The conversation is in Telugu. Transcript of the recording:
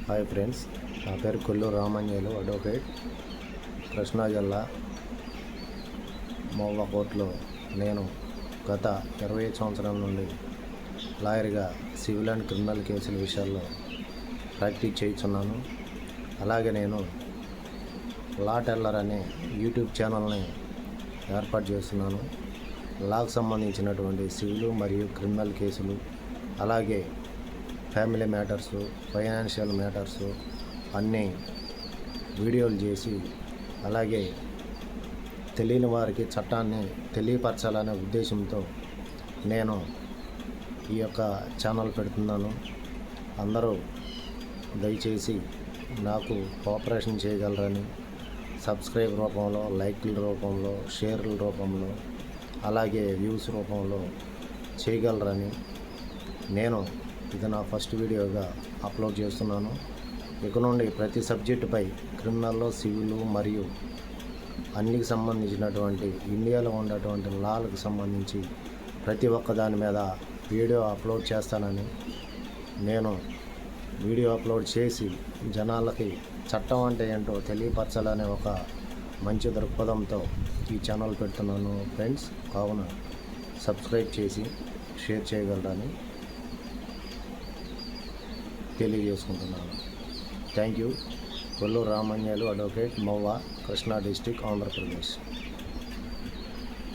హాయ్ ఫ్రెండ్స్, నా పేరు కొల్లూరు రామాంజనేయులు, అడ్వకేట్, కృష్ణా జిల్లా మౌవా కోర్టులో. నేను గత 25 సంవత్సరాల నుండి లాయర్గా సివిల్ అండ్ క్రిమినల్ కేసుల విషయాల్లో ప్రాక్టీస్ చేస్తున్నాను. అలాగే నేను లా టెల్లర్ అనే యూట్యూబ్ ఛానల్ని ఏర్పాటు చేస్తున్నాను. లాకు సంబంధించినటువంటి సివిల్ మరియు క్రిమినల్ కేసులు, అలాగే ఫ్యామిలీ మ్యాటర్స్, ఫైనాన్షియల్ మ్యాటర్స్ అన్నీ వీడియోలు చేసి, అలాగే తెలియని వారికి చట్టాన్ని తెలియపరచాలనే ఉద్దేశంతో నేను ఈ యొక్క ఛానల్ పెడుతున్నాను. అందరూ దయచేసి నాకు కోఆపరేషన్ చేయగలరని, సబ్స్క్రైబ్ రూపంలో, లైక్ల రూపంలో, షేర్ల రూపంలో, అలాగే వ్యూస్ రూపంలో చేయగలరని నేను ఇది నా ఫస్ట్ వీడియోగా అప్లోడ్ చేస్తున్నాను. ఇక నుండి ప్రతి సబ్జెక్టుపై క్రిమినల్లో, సివిల్ మరియు అన్నికి సంబంధించినటువంటి ఇండియాలో ఉన్నటువంటి లాలకు సంబంధించి ప్రతి ఒక్క దాని మీద వీడియో అప్లోడ్ చేస్తానని, నేను వీడియో అప్లోడ్ చేసి జనాలకి చట్టం అంటే ఏంటో తెలియపరచాలనే ఒక మంచి దృక్పథంతో ఈ ఛానల్ పెడుతున్నాను ఫ్రెండ్స్. కావున సబ్స్క్రైబ్ చేసి షేర్ చేయగలరని తెలియజేసుకుంటున్నాను. Thank you. Kolluru Ramanjaneyulu, advocate, Movva, Krishna district, Andhra Pradesh.